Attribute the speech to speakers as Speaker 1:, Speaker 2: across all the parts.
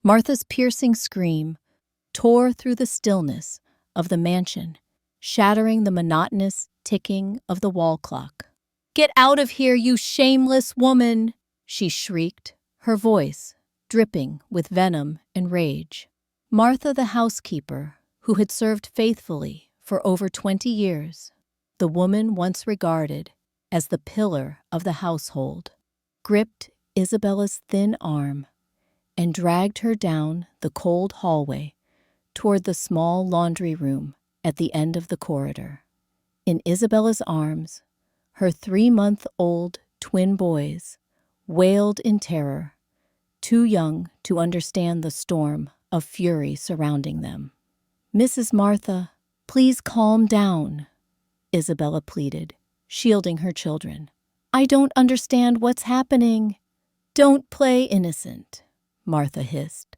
Speaker 1: Martha's piercing scream tore through the stillness of the mansion, shattering the monotonous ticking of the wall clock. "Get out of here, you shameless woman!" she shrieked, her voice dripping with venom and rage. Martha, the housekeeper, who had served faithfully for over 20 years, the woman once regarded as the pillar of the household, gripped Isabella's thin arm and dragged her down the cold hallway toward the small laundry room at the end of the corridor. In Isabella's arms, her 3-month-old twin boys wailed in terror, too young to understand the storm of fury surrounding them. "Mrs. Martha, please calm down," Isabella pleaded, shielding her children. "I don't understand what's happening." "Don't play innocent," Martha hissed.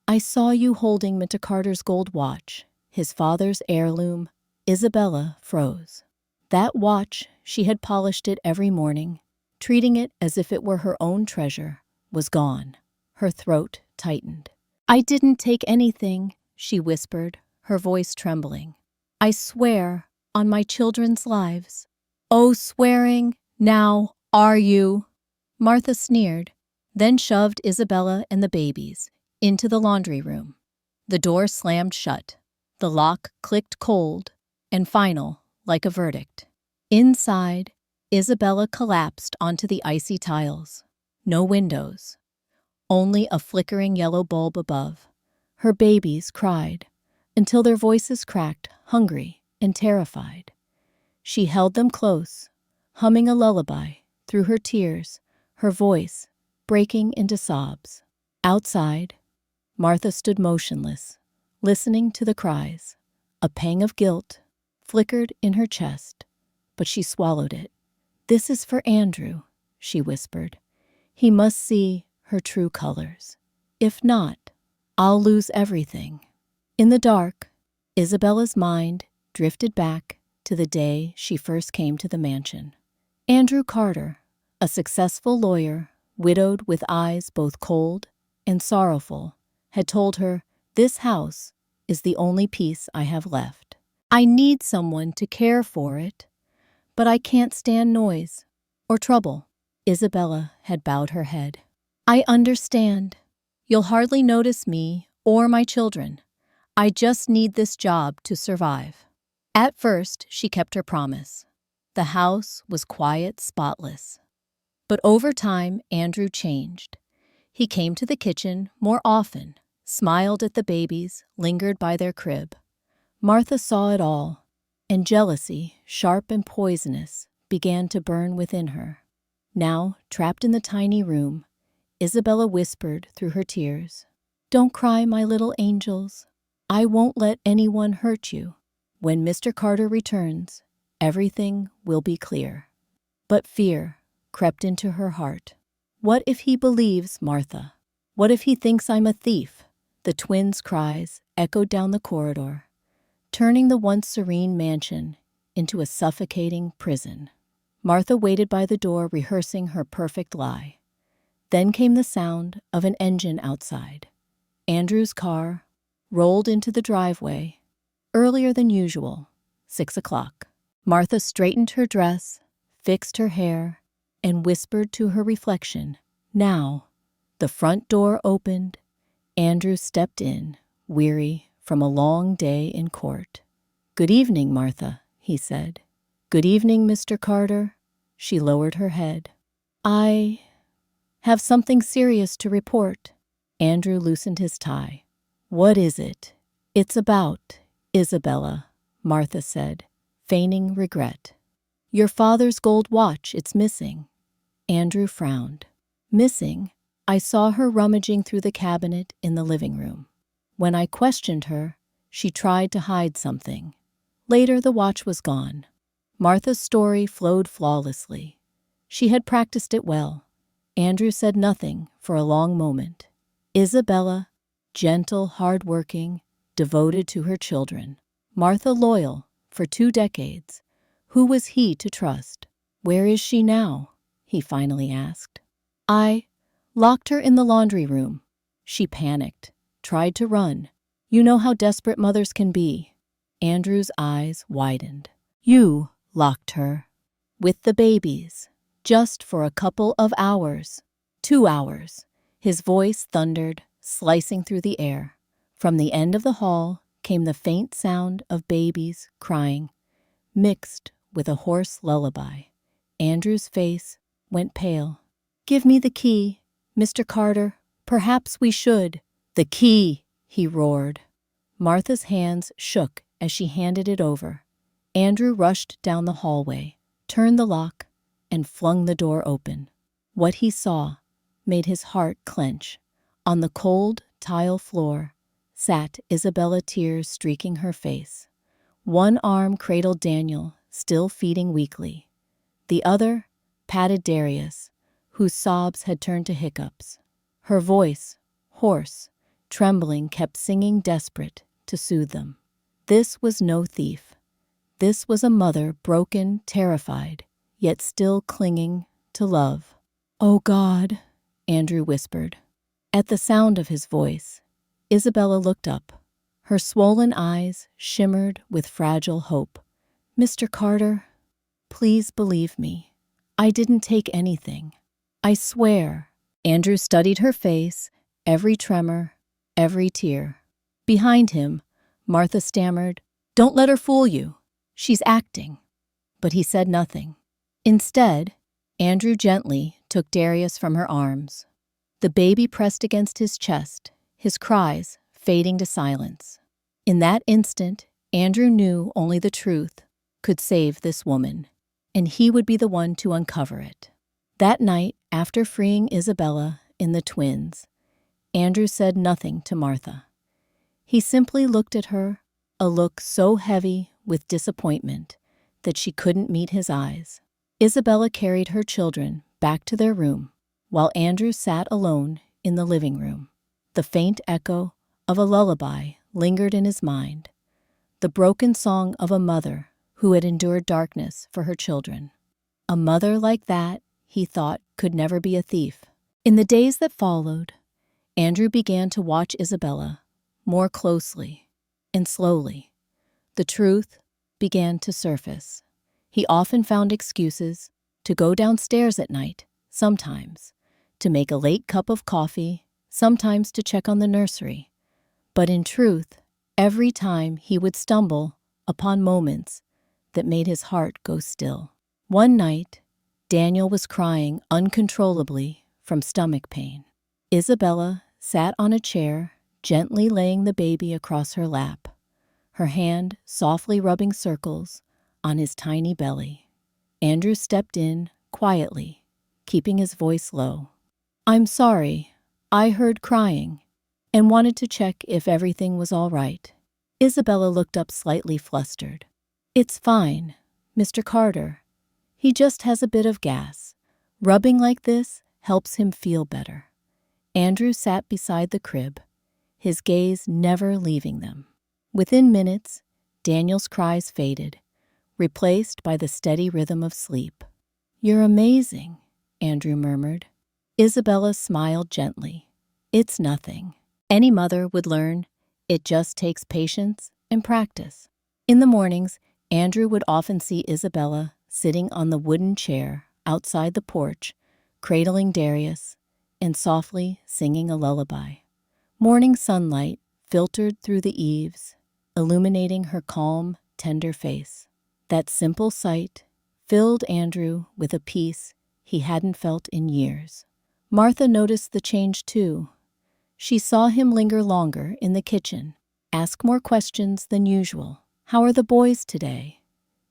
Speaker 1: "I saw you holding Mr. Carter's gold watch, his father's heirloom." Isabella froze. That watch, she had polished it every morning, treating it as if it were her own treasure, was gone. Her throat tightened. "I didn't take anything," she whispered, her voice trembling. "I swear on my children's lives." "Oh, swearing, now, are you?" Martha sneered, then shoved Isabella and the babies into the laundry room. The door slammed shut. The lock clicked cold and final, like a verdict. Inside, Isabella collapsed onto the icy tiles. No windows, only a flickering yellow bulb above. Her babies cried until their voices cracked, hungry and terrified. She held them close, humming a lullaby through her tears, her voice breaking into sobs. Outside, Martha stood motionless, listening to the cries. A pang of guilt flickered in her chest, but she swallowed it. "This is for Andrew," she whispered. "He must see her true colors. If not, I'll lose everything." In the dark, Isabella's mind drifted back to the day she first came to the mansion. Andrew Carter, a successful lawyer, widowed with eyes both cold and sorrowful, had told her, "This house is the only piece I have left. I need someone to care for it, but I can't stand noise or trouble." Isabella had bowed her head. "I understand. You'll hardly notice me or my children. I just need this job to survive." At first, she kept her promise. The house was quiet, spotless. But over time, Andrew changed. He came to the kitchen more often, smiled at the babies, lingered by their crib. Martha saw it all, and jealousy, sharp and poisonous, began to burn within her. Now, trapped in the tiny room, Isabella whispered through her tears, "Don't cry, my little angels. I won't let anyone hurt you. When Mr. Carter returns, everything will be clear." But fear crept into her heart. "What if he believes, Martha? What if he thinks I'm a thief?" The twins' cries echoed down the corridor, turning the once serene mansion into a suffocating prison. Martha waited by the door, rehearsing her perfect lie. Then came the sound of an engine outside. Andrew's car rolled into the driveway earlier than usual, 6 o'clock. Martha straightened her dress, fixed her hair, and whispered to her reflection, "Now." The front door opened. Andrew stepped in, weary from a long day in court. "Good evening, Martha," he said. "Good evening, Mr. Carter." She lowered her head. "I have something serious to report." Andrew loosened his tie. "What is it?" "It's about Isabella," Martha said, feigning regret. "Your father's gold watch, it's missing." Andrew frowned. "Missing? I saw her rummaging through the cabinet in the living room. When I questioned her, she tried to hide something. Later, the watch was gone." Martha's story flowed flawlessly. She had practiced it well. Andrew said nothing for a long moment. Isabella, gentle, hard-working, devoted to her children. Martha, loyal for 2 decades. Who was he to trust? "Where is she now?" he finally asked. "I locked her in the laundry room." She panicked, tried to run. You know how desperate mothers can be. Andrew's eyes widened. You locked her. With the babies. Just for a couple of hours. 2 hours. His voice thundered, slicing through the air. From the end of the hall came the faint sound of babies crying, mixed with a hoarse lullaby. Andrew's face went pale. Give me the key, Mr. Carter. Perhaps we should. The key, he roared. Martha's hands shook as she handed it over. Andrew rushed down the hallway, turned the lock, and flung the door open. What he saw made his heart clench. On the cold tile floor sat Isabella, tears streaking her face. One arm cradled Daniel, still feeding weakly. The other patted Darius, whose sobs had turned to hiccups. Her voice, hoarse, trembling, kept singing, desperate to soothe them. This was no thief. This was a mother, broken, terrified, yet still clinging to love. "Oh God," Andrew whispered. At the sound of his voice, Isabella looked up. Her swollen eyes shimmered with fragile hope. "Mr. Carter, please believe me. I didn't take anything. I swear." Andrew studied her face, every tremor, every tear. Behind him, Martha stammered, "Don't let her fool you. She's acting." But he said nothing. Instead, Andrew gently took Darius from her arms. The baby pressed against his chest, his cries fading to silence. In that instant, Andrew knew only the truth could save this woman, and he would be the one to uncover it. That night, after freeing Isabella and the twins, Andrew said nothing to Martha. He simply looked at her, a look so heavy with disappointment that she couldn't meet his eyes. Isabella carried her children back to their room, while Andrew sat alone in the living room. The faint echo of a lullaby lingered in his mind, the broken song of a mother who had endured darkness for her children. A mother like that, he thought, could never be a thief. In the days that followed, Andrew began to watch Isabella more closely, and slowly, the truth began to surface. He often found excuses to go downstairs at night, sometimes to make a late cup of coffee, sometimes to check on the nursery. But in truth, every time he would stumble upon moments that made his heart go still. One night, Daniel was crying uncontrollably from stomach pain. Isabella sat on a chair, gently laying the baby across her lap, her hand softly rubbing circles on his tiny belly. Andrew stepped in quietly, keeping his voice low. "I'm sorry. I heard crying and wanted to check if everything was all right." Isabella looked up slightly flustered. "It's fine, Mr. Carter. He just has a bit of gas. Rubbing like this helps him feel better." Andrew sat beside the crib, his gaze never leaving them. Within minutes, Daniel's cries faded, replaced by the steady rhythm of sleep. "You're amazing," Andrew murmured. Isabella smiled gently. "It's nothing. Any mother would learn. It just takes patience and practice." In the mornings, Andrew would often see Isabella sitting on the wooden chair outside the porch, cradling Darius and softly singing a lullaby. Morning sunlight filtered through the eaves, illuminating her calm, tender face. That simple sight filled Andrew with a peace he hadn't felt in years. Martha noticed the change too. She saw him linger longer in the kitchen, ask more questions than usual. "How are the boys today?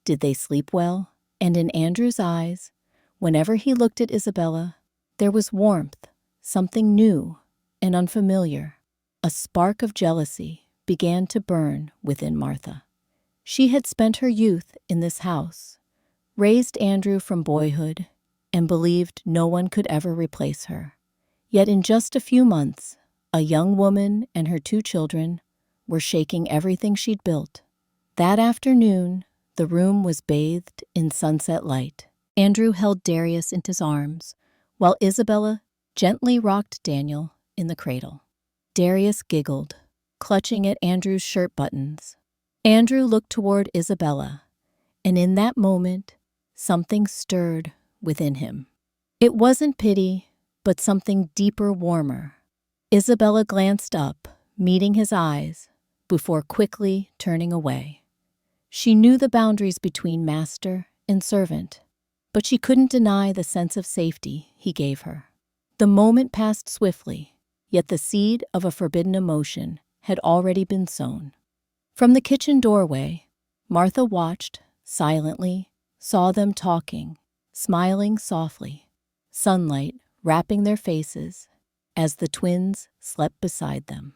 Speaker 1: Did they sleep well?" And in Andrew's eyes, whenever he looked at Isabella, there was warmth, something new and unfamiliar. A spark of jealousy began to burn within Martha. She had spent her youth in this house, raised Andrew from boyhood, and believed no one could ever replace her. Yet in just a few months, a young woman and her 2 children were shaking everything she'd built. That afternoon, the room was bathed in sunset light. Andrew held Darius in his arms, while Isabella gently rocked Daniel in the cradle. Darius giggled, clutching at Andrew's shirt buttons. Andrew looked toward Isabella, and in that moment, something stirred within him. It wasn't pity, but something deeper, warmer. Isabella glanced up, meeting his eyes, before quickly turning away. She knew the boundaries between master and servant, but she couldn't deny the sense of safety he gave her. The moment passed swiftly, yet the seed of a forbidden emotion had already been sown. From the kitchen doorway, Martha watched, silently, saw them talking, smiling softly, sunlight wrapping their faces as the twins slept beside them.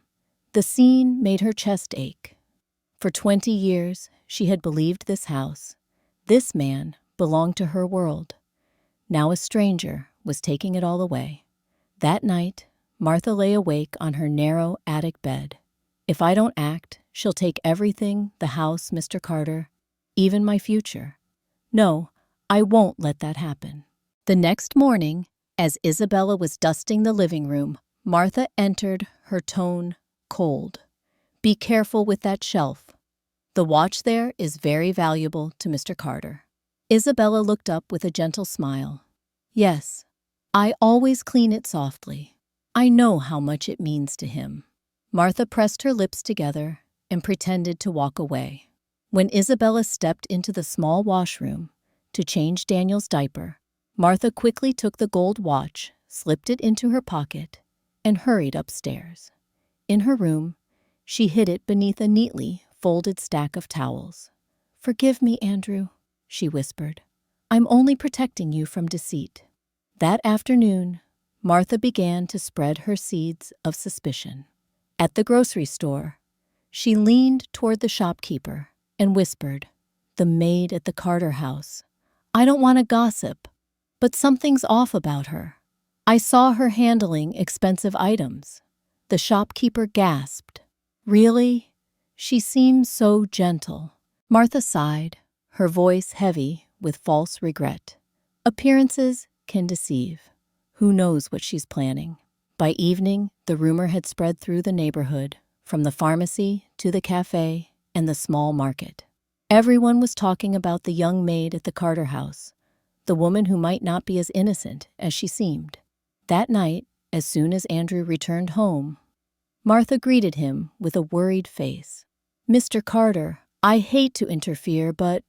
Speaker 1: The scene made her chest ache. For 20 years, she had believed this house, this man, belonged to her world. Now a stranger was taking it all away. That night, Martha lay awake on her narrow attic bed. If I don't act, she'll take everything, the house, Mr. Carter, even my future. No, I won't let that happen. The next morning, as Isabella was dusting the living room, Martha entered, her tone cold. Be careful with that shelf. The watch there is very valuable to Mr. Carter. Isabella looked up with a gentle smile. Yes, I always clean it softly. I know how much it means to him. Martha pressed her lips together and pretended to walk away. When Isabella stepped into the small washroom to change Daniel's diaper, Martha quickly took the gold watch, slipped it into her pocket, and hurried upstairs. In her room, she hid it beneath a neatly folded stack of towels. Forgive me, Andrew, she whispered. I'm only protecting you from deceit. That afternoon, Martha began to spread her seeds of suspicion. At the grocery store, she leaned toward the shopkeeper and whispered, the maid at the Carter house. I don't want to gossip, but something's off about her. I saw her handling expensive items. The shopkeeper gasped. Really? She seems so gentle. Martha sighed, her voice heavy with false regret. Appearances can deceive. Who knows what she's planning? By evening, the rumor had spread through the neighborhood, from the pharmacy to the cafe and the small market. Everyone was talking about the young maid at the Carter house, the woman who might not be as innocent as she seemed. That night, as soon as Andrew returned home, Martha greeted him with a worried face. Mr. Carter, I hate to interfere, but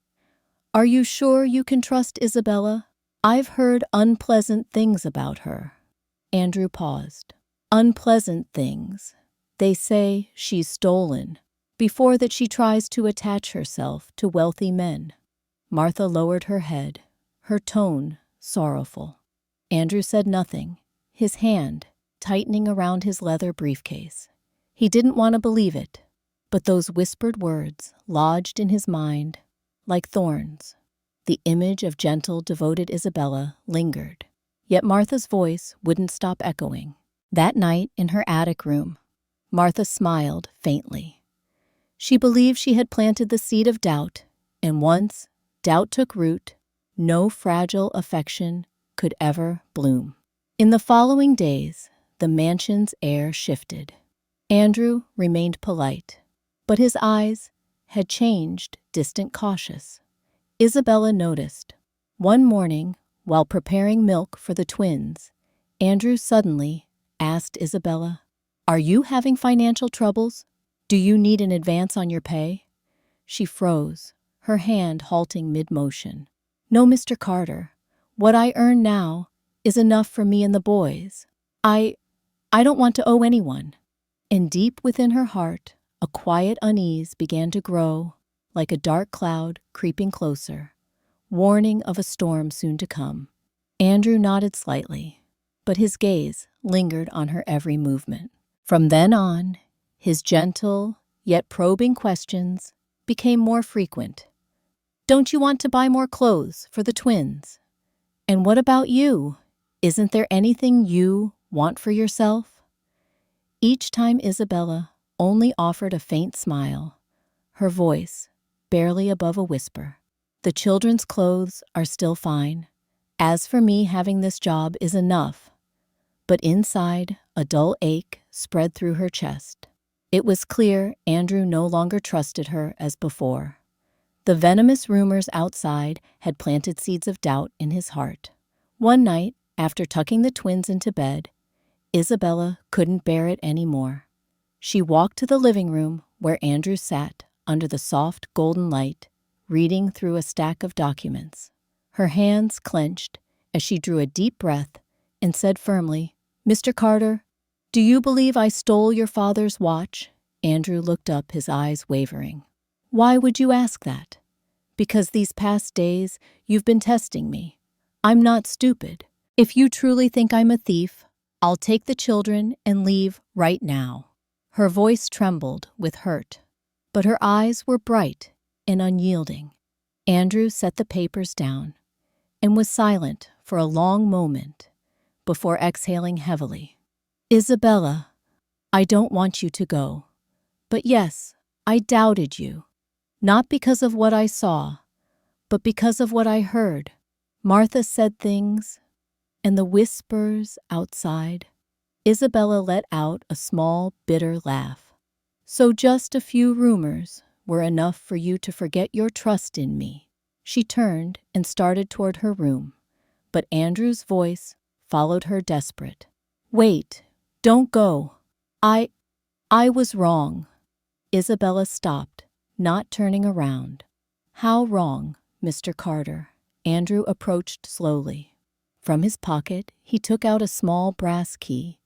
Speaker 1: are you sure you can trust Isabella? I've heard unpleasant things about her. Andrew paused. Unpleasant things. They say she's stolen. Before that she tries to attach herself to wealthy men. Martha lowered her head, her tone sorrowful. Andrew said nothing, his hand tightening around his leather briefcase. He didn't want to believe it, but those whispered words lodged in his mind like thorns. The image of gentle, devoted Isabella lingered, yet Martha's voice wouldn't stop echoing. That night in her attic room, Martha smiled faintly. She believed she had planted the seed of doubt, and once doubt took root, no fragile affection could ever bloom. In the following days, the mansion's air shifted. Andrew remained polite, but his eyes had changed, distant, cautious. Isabella noticed. One morning, while preparing milk for the twins, Andrew suddenly asked Isabella, "Are you having financial troubles? Do you need an advance on your pay?" She froze, her hand halting mid-motion. "No, Mr. Carter. What I earn now is enough for me and the boys. I don't want to owe anyone." And deep within her heart, a quiet unease began to grow, like a dark cloud creeping closer, warning of a storm soon to come. Andrew nodded slightly, but his gaze lingered on her every movement. From then on, his gentle yet probing questions became more frequent. "Don't you want to buy more clothes for the twins? And what about you? Isn't there anything you want for yourself?" Each time Isabella only offered a faint smile, her voice barely above a whisper. "The children's clothes are still fine. As for me, having this job is enough." But inside, a dull ache spread through her chest. It was clear Andrew no longer trusted her as before. The venomous rumors outside had planted seeds of doubt in his heart. One night, after tucking the twins into bed, Isabella couldn't bear it anymore. She walked to the living room where Andrew sat under the soft golden light, reading through a stack of documents. Her hands clenched as she drew a deep breath and said firmly, "Mr. Carter, do you believe I stole your father's watch?" Andrew looked up, his eyes wavering. "Why would you ask that?" "Because these past days you've been testing me. I'm not stupid. If you truly think I'm a thief, I'll take the children and leave right now." Her voice trembled with hurt, but her eyes were bright and unyielding. Andrew set the papers down and was silent for a long moment before exhaling heavily. "Isabella, I don't want you to go. But yes, I doubted you. Not because of what I saw, but because of what I heard. Martha said things, and the whispers outside." Isabella let out a small, bitter laugh. "So just a few rumors were enough for you to forget your trust in me." She turned and started toward her room, but Andrew's voice followed her, desperate. "Wait, don't go. I was wrong." Isabella stopped, not turning around. "How wrong, Mr. Carter?" Andrew approached slowly. From his pocket, he took out a small brass key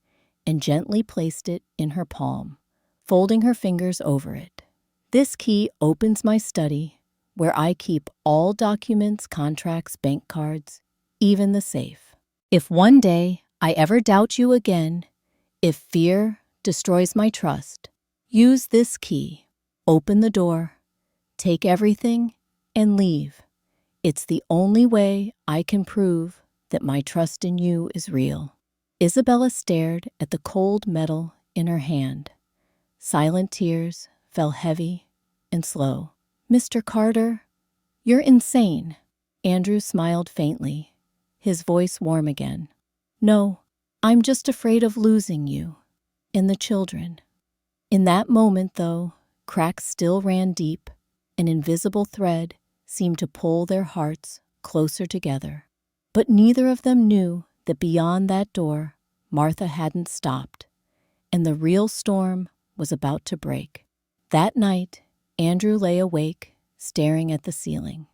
Speaker 1: and gently placed it in her palm, folding her fingers over it. "This key opens my study, where I keep all documents, contracts, bank cards, even the safe. If one day I ever doubt you again, if fear destroys my trust, use this key, open the door, take everything, and leave. It's the only way I can prove that my trust in you is real." Isabella stared at the cold metal in her hand. Silent tears fell heavy and slow. "Mr. Carter, you're insane." Andrew smiled faintly, his voice warm again. "No, I'm just afraid of losing you and the children." In that moment, though, cracks still ran deep. An invisible thread seemed to pull their hearts closer together. But neither of them knew that beyond that door, Martha hadn't stopped, and the real storm was about to break. That night, Andrew lay awake, staring at the ceiling.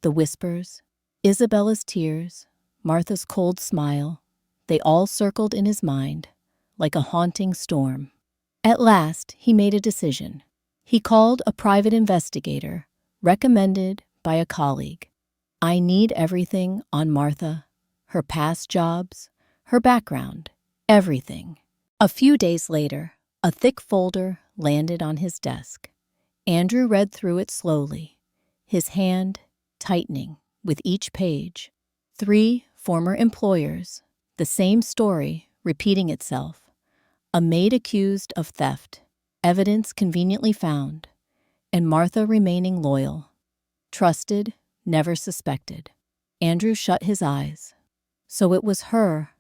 Speaker 1: The whispers, Isabella's tears, Martha's cold smile, they all circled in his mind like a haunting storm. At last, he made a decision. He called a private investigator, recommended by a colleague. "I need everything on Martha, her past jobs, her background, everything." A few days later, a thick folder landed on his desk. Andrew read through it slowly, his hand tightening with each page. 3 former employers, the same story repeating itself. A maid accused of theft, evidence conveniently found, and Martha remaining loyal. Trusted, never suspected. Andrew shut his eyes. So it was her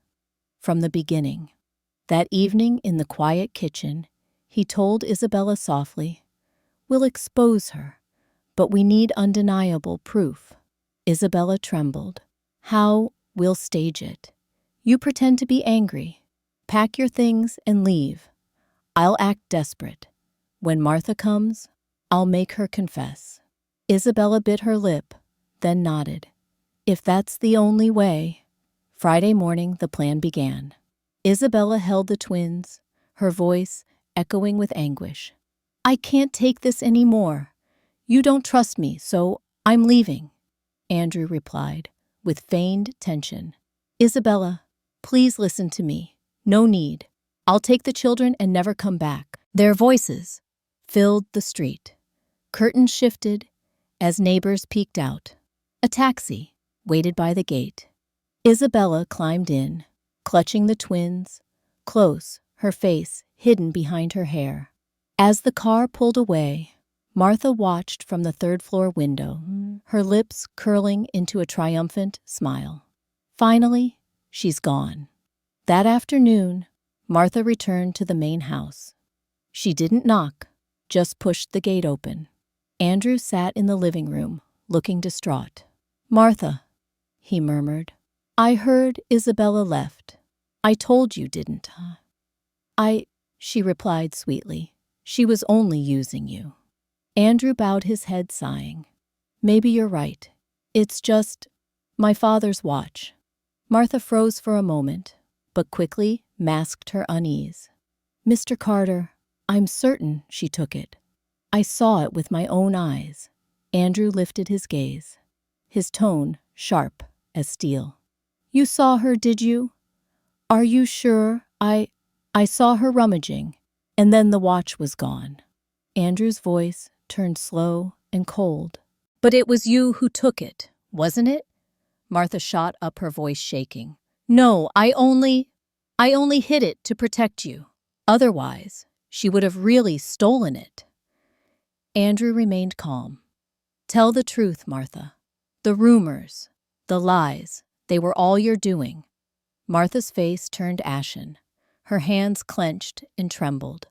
Speaker 1: from the beginning. That evening in the quiet kitchen, he told Isabella softly, "We'll expose her, but we need undeniable proof." Isabella trembled. "How? We'll stage it. You pretend to be angry. Pack your things and leave. I'll act desperate. When Martha comes, I'll make her confess." Isabella bit her lip, then nodded. "If that's the only way." Friday morning, the plan began. Isabella held the twins, her voice echoing with anguish. "I can't take this anymore. You don't trust me, so I'm leaving," Andrew replied, with feigned tension. "Isabella, please listen to me. No need. I'll take the children and never come back." Their voices filled the street. Curtains shifted as neighbors peeked out. A taxi waited by the gate. Isabella climbed in, clutching the twins, close, her face hidden behind her hair. As the car pulled away, Martha watched from the third-floor window, her lips curling into a triumphant smile. Finally, she's gone. That afternoon, Martha returned to the main house. She didn't knock, just pushed the gate open. Andrew sat in the living room, looking distraught. "Martha," he murmured, "I heard Isabella left. I told you, didn't I?" She replied sweetly. "She was only using you." Andrew bowed his head, sighing. "Maybe you're right. It's just my father's watch." Martha froze for a moment, but quickly masked her unease. "Mr. Carter, I'm certain she took it. I saw it with my own eyes." Andrew lifted his gaze, his tone sharp as steel. "You saw her, did you? Are you sure? I saw her rummaging, and then the watch was gone." Andrew's voice turned slow and cold. "But it was you who took it, wasn't it?" Martha shot up, her voice shaking. "No, I only hid it to protect you. Otherwise, she would have really stolen it." Andrew remained calm. "Tell the truth, Martha. The rumors, the lies, they were all your doing." Martha's face turned ashen. Her hands clenched and trembled.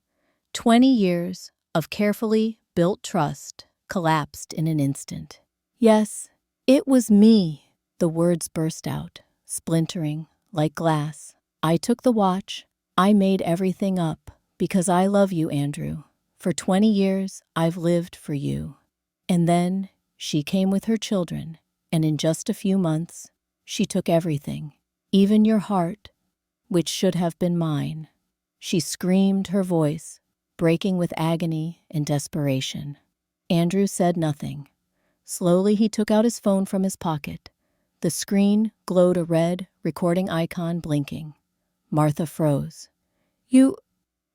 Speaker 1: 20 years of carefully built trust collapsed in an instant. "Yes, it was me," the words burst out, splintering like glass. "I took the watch. I made everything up because I love you, Andrew. For 20 years, I've lived for you." And then she came with her children, and in just a few months, she took everything, even your heart, which should have been mine. She screamed, her voice breaking with agony and desperation. Andrew said nothing. Slowly, he took out his phone from his pocket. The screen glowed, a red recording icon blinking. Martha froze. You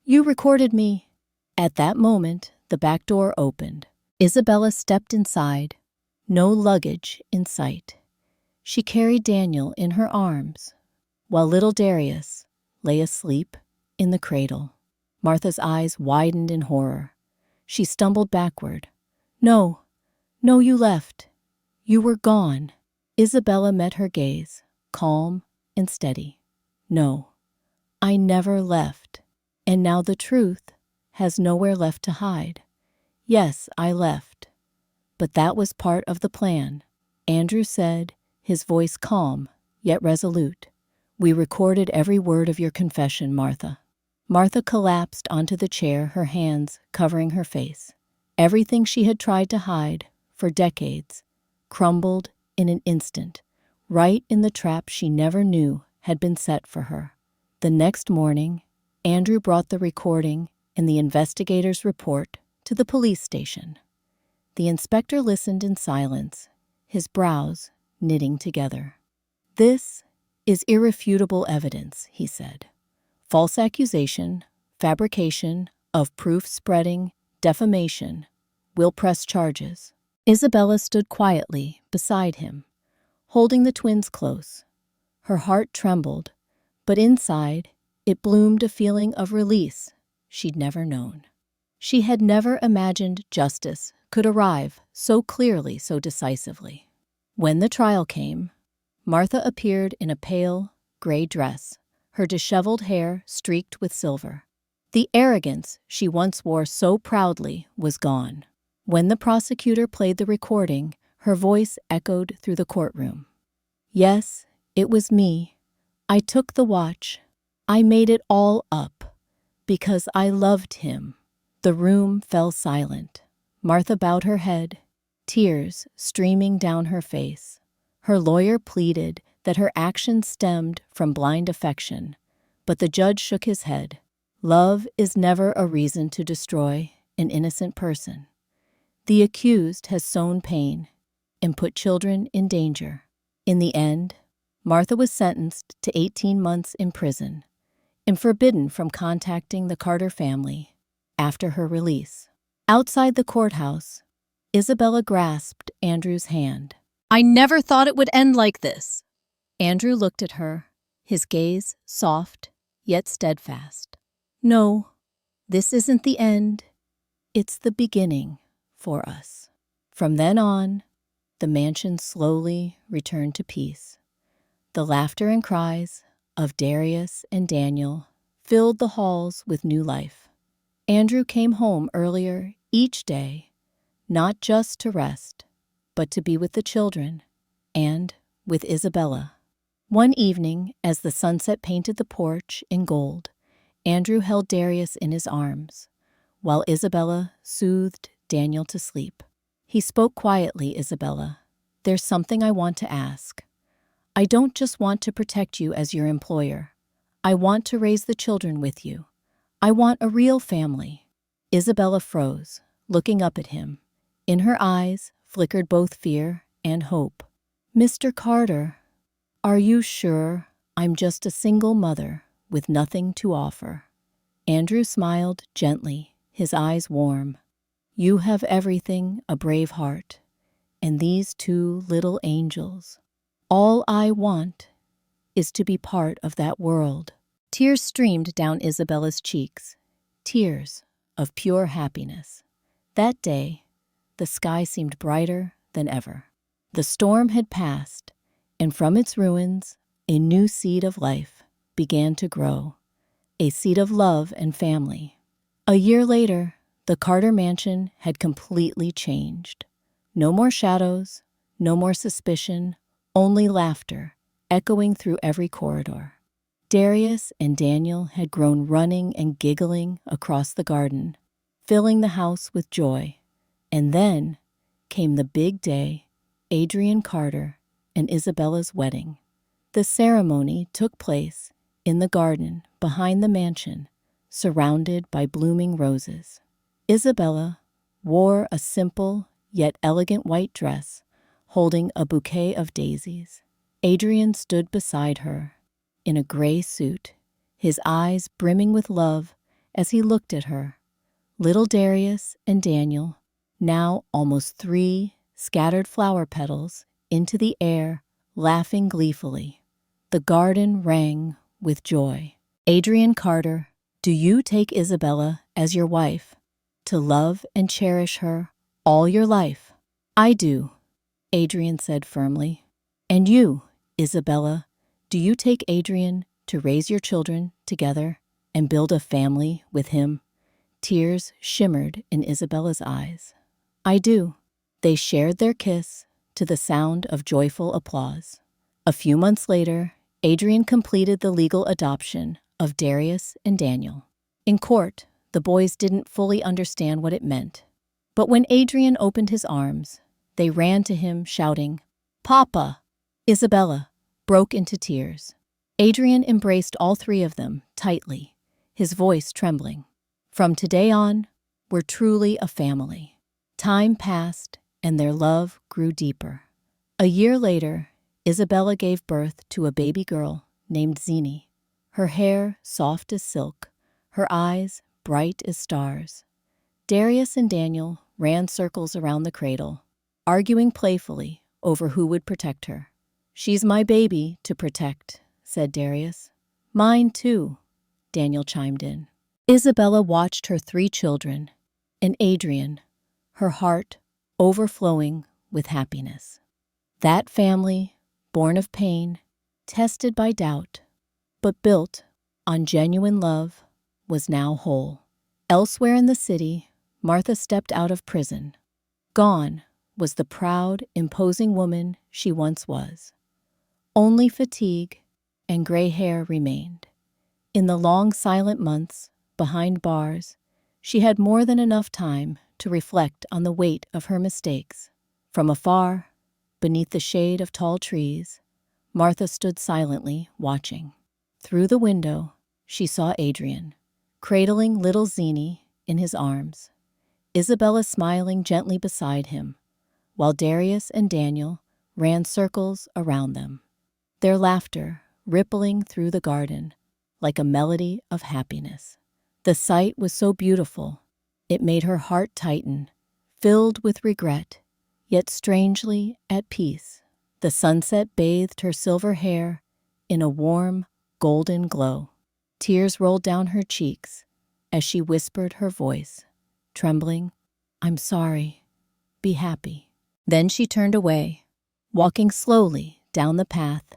Speaker 1: recorded me." At that moment, the back door opened. Isabella stepped inside. No luggage in sight. She carried Daniel in her arms, while little Darius lay asleep in the cradle. Martha's eyes widened in horror. She stumbled backward. No, you left. You were gone." Isabella met her gaze, calm and steady. "No, I never left. And now the truth has nowhere left to hide. Yes, I left. But that was part of the plan," Andrew said, his voice calm yet resolute. "We recorded every word of your confession, Martha." Martha collapsed onto the chair, her hands covering her face. Everything she had tried to hide for decades crumbled in an instant, right in the trap she never knew had been set for her. The next morning, Andrew brought the recording and the investigator's report to the police station. The inspector listened in silence, his brows knitting together. "This is irrefutable evidence," he said. "False accusation, fabrication of proof, spreading, defamation. We'll press charges." Isabella stood quietly beside him, holding the twins close. Her heart trembled, but inside it bloomed a feeling of release she'd never known. She had never imagined justice could arrive so clearly, so decisively. When the trial came, Martha appeared in a pale, gray dress, her disheveled hair streaked with silver. The arrogance she once wore so proudly was gone. When the prosecutor played the recording, her voice echoed through the courtroom. "Yes, it was me. I took the watch. I made it all up because I loved him." The room fell silent. Martha bowed her head, tears streaming down her face. Her lawyer pleaded that her actions stemmed from blind affection, but the judge shook his head. Love is never a reason to destroy an innocent person. The accused has sown pain and put children in danger. In the end, Martha was sentenced to 18 months in prison and forbidden from contacting the Carter family after her release. Outside the courthouse, Isabella grasped Andrew's hand. "I never thought it would end like this." Andrew looked at her, his gaze soft yet steadfast. "No, this isn't the end. It's the beginning for us." From then on, the mansion slowly returned to peace. The laughter and cries of Darius and Daniel filled the halls with new life. Andrew came home earlier each day, not just to rest, but to be with the children and with Isabella. One evening, as the sunset painted the porch in gold, Andrew held Darius in his arms, while Isabella soothed Daniel to sleep. He spoke quietly, "Isabella, there's something I want to ask. I don't just want to protect you as your employer. I want to raise the children with you. I want a real family." Isabella froze, looking up at him. In her eyes flickered both fear and hope. "Mr. Carter, are you sure? I'm just a single mother with nothing to offer." Andrew smiled gently, his eyes warm. "You have everything, a brave heart, and these two little angels. All I want is to be part of that world." Tears streamed down Isabella's cheeks, tears of pure happiness. That day, the sky seemed brighter than ever. The storm had passed, and from its ruins, a new seed of life began to grow, a seed of love and family. A year later, the Carter mansion had completely changed. No more shadows, no more suspicion, only laughter echoing through every corridor. Darius and Daniel had grown running and giggling across the garden, filling the house with joy. And then came the big day, Adrian Carter and Isabella's wedding. The ceremony took place in the garden behind the mansion, surrounded by blooming roses. Isabella wore a simple yet elegant white dress, holding a bouquet of daisies. Adrian stood beside her, in a gray suit, his eyes brimming with love as he looked at her. Little Darius and Daniel, now almost 3, scattered flower petals into the air, laughing gleefully. The garden rang with joy. "Adrian Carter, do you take Isabella as your wife, to love and cherish her all your life?" "I do," Adrian said firmly. "And you, Isabella, do you take Adrian to raise your children together and build a family with him?" Tears shimmered in Isabella's eyes. "I do." They shared their kiss to the sound of joyful applause. A few months later, Adrian completed the legal adoption of Darius and Daniel. In court, the boys didn't fully understand what it meant. But when Adrian opened his arms, they ran to him shouting, "Papa!" Isabella broke into tears. Adrian embraced all 3 of them tightly, his voice trembling. "From today on, we're truly a family." Time passed, and their love grew deeper. A year later, Isabella gave birth to a baby girl named Zini, her hair soft as silk, her eyes bright as stars. Darius and Daniel ran circles around the cradle, arguing playfully over who would protect her. "She's my baby to protect," said Darius. "Mine too," Daniel chimed in. Isabella watched her 3 children, and Adrian, her heart overflowing with happiness. That family, born of pain, tested by doubt, but built on genuine love, was now whole. Elsewhere in the city, Martha stepped out of prison. Gone was the proud, imposing woman she once was. Only fatigue and gray hair remained. In the long, silent months behind bars, she had more than enough time to reflect on the weight of her mistakes. From afar, beneath the shade of tall trees, Martha stood silently watching. Through the window, she saw Adrian, cradling little Zini in his arms, Isabella smiling gently beside him, while Darius and Daniel ran circles around them, their laughter rippling through the garden like a melody of happiness. The sight was so beautiful, it made her heart tighten, filled with regret, yet strangely at peace. The sunset bathed her silver hair in a warm, golden glow. Tears rolled down her cheeks as she whispered her voice, trembling, "I'm sorry. Be happy." Then she turned away, walking slowly down the path,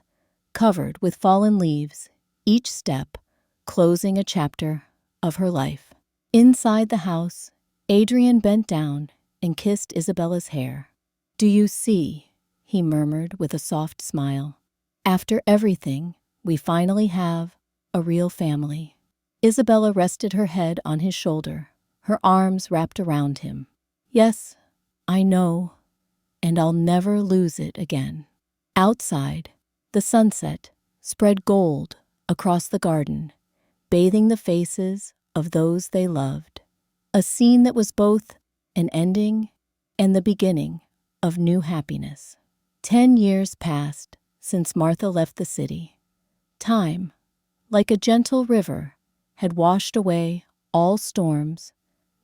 Speaker 1: covered with fallen leaves, each step closing a chapter of her life. Inside the house, Adrian bent down and kissed Isabella's hair. "Do you see?" he murmured with a soft smile. "After everything, we finally have a real family." Isabella rested her head on his shoulder, her arms wrapped around him. "Yes, I know, and I'll never lose it again." Outside, the sunset spread gold across the garden, bathing the faces of those they loved. A scene that was both an ending and the beginning of new happiness. 10 years passed since Martha left the city. Time, like a gentle river, had washed away all storms,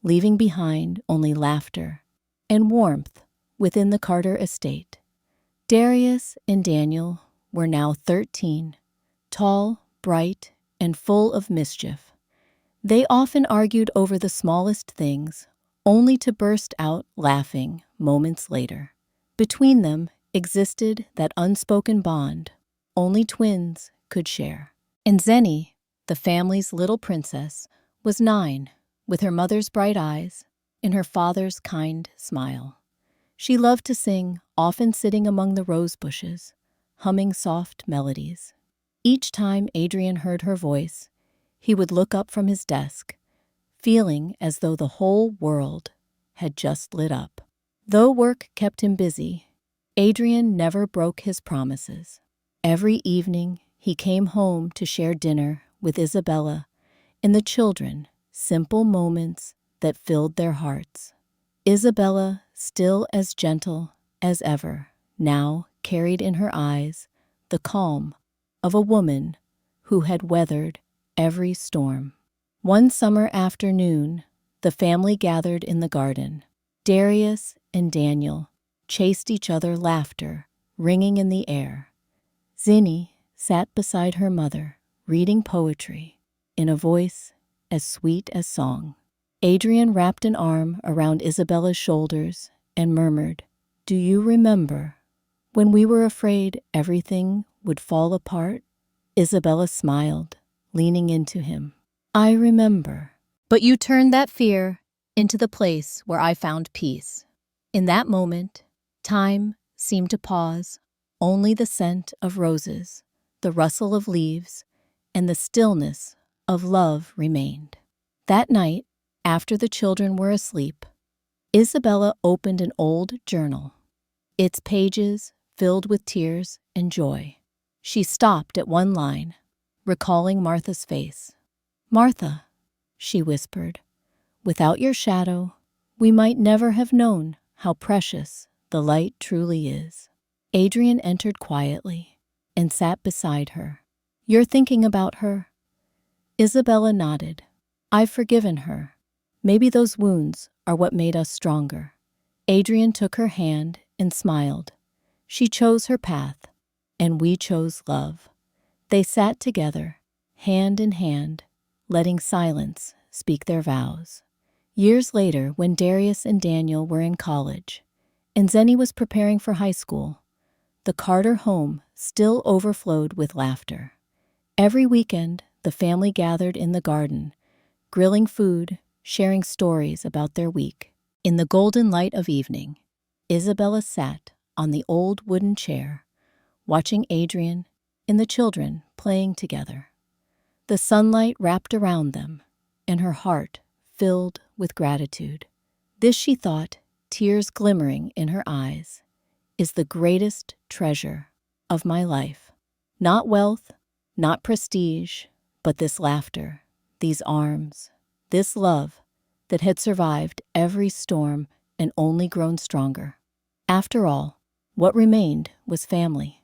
Speaker 1: leaving behind only laughter and warmth within the Carter estate. Darius and Daniel were now 13, tall, bright, and full of mischief. They often argued over the smallest things, only to burst out laughing moments later. Between them existed that unspoken bond only twins could share. And Zenny, the family's little princess, was 9, with her mother's bright eyes and her father's kind smile. She loved to sing, often sitting among the rose bushes, humming soft melodies. Each time Adrian heard her voice, he would look up from his desk, feeling as though the whole world had just lit up. Though work kept him busy, Adrian never broke his promises. Every evening, he came home to share dinner with Isabella and the children, simple moments that filled their hearts. Isabella, still as gentle as ever, now carried in her eyes the calm of a woman who had weathered every storm. One summer afternoon, the family gathered in the garden. Darius and Daniel chased each other, laughter ringing in the air. Zinni sat beside her mother, reading poetry in a voice as sweet as song. Adrian wrapped an arm around Isabella's shoulders and murmured, "Do you remember when we were afraid everything would fall apart?" Isabella smiled, leaning into him. "I remember. But you turned that fear into the place where I found peace." In that moment, time seemed to pause. Only the scent of roses, the rustle of leaves, and the stillness of love remained. That night, after the children were asleep, Isabella opened an old journal, its pages filled with tears and joy. She stopped at one line, recalling Martha's face. "Martha," she whispered, "without your shadow, we might never have known how precious the light truly is." Adrian entered quietly and sat beside her. "You're thinking about her?" Isabella nodded. "I've forgiven her. Maybe those wounds are what made us stronger." Adrian took her hand and smiled. She chose her path, and we chose love. They sat together, hand in hand, letting silence speak their vows. Years later, when Darius and Daniel were in college, and Zenny was preparing for high school, the Carter home still overflowed with laughter. Every weekend, the family gathered in the garden, grilling food, sharing stories about their week. In the golden light of evening, Isabella sat on the old wooden chair, watching Adrian and the children playing together. The sunlight wrapped around them, and her heart filled with gratitude. This, she thought, tears glimmering in her eyes, is the greatest treasure of my life. Not wealth, not prestige, but this laughter, these arms, this love that had survived every storm and only grown stronger. After all, what remained was family.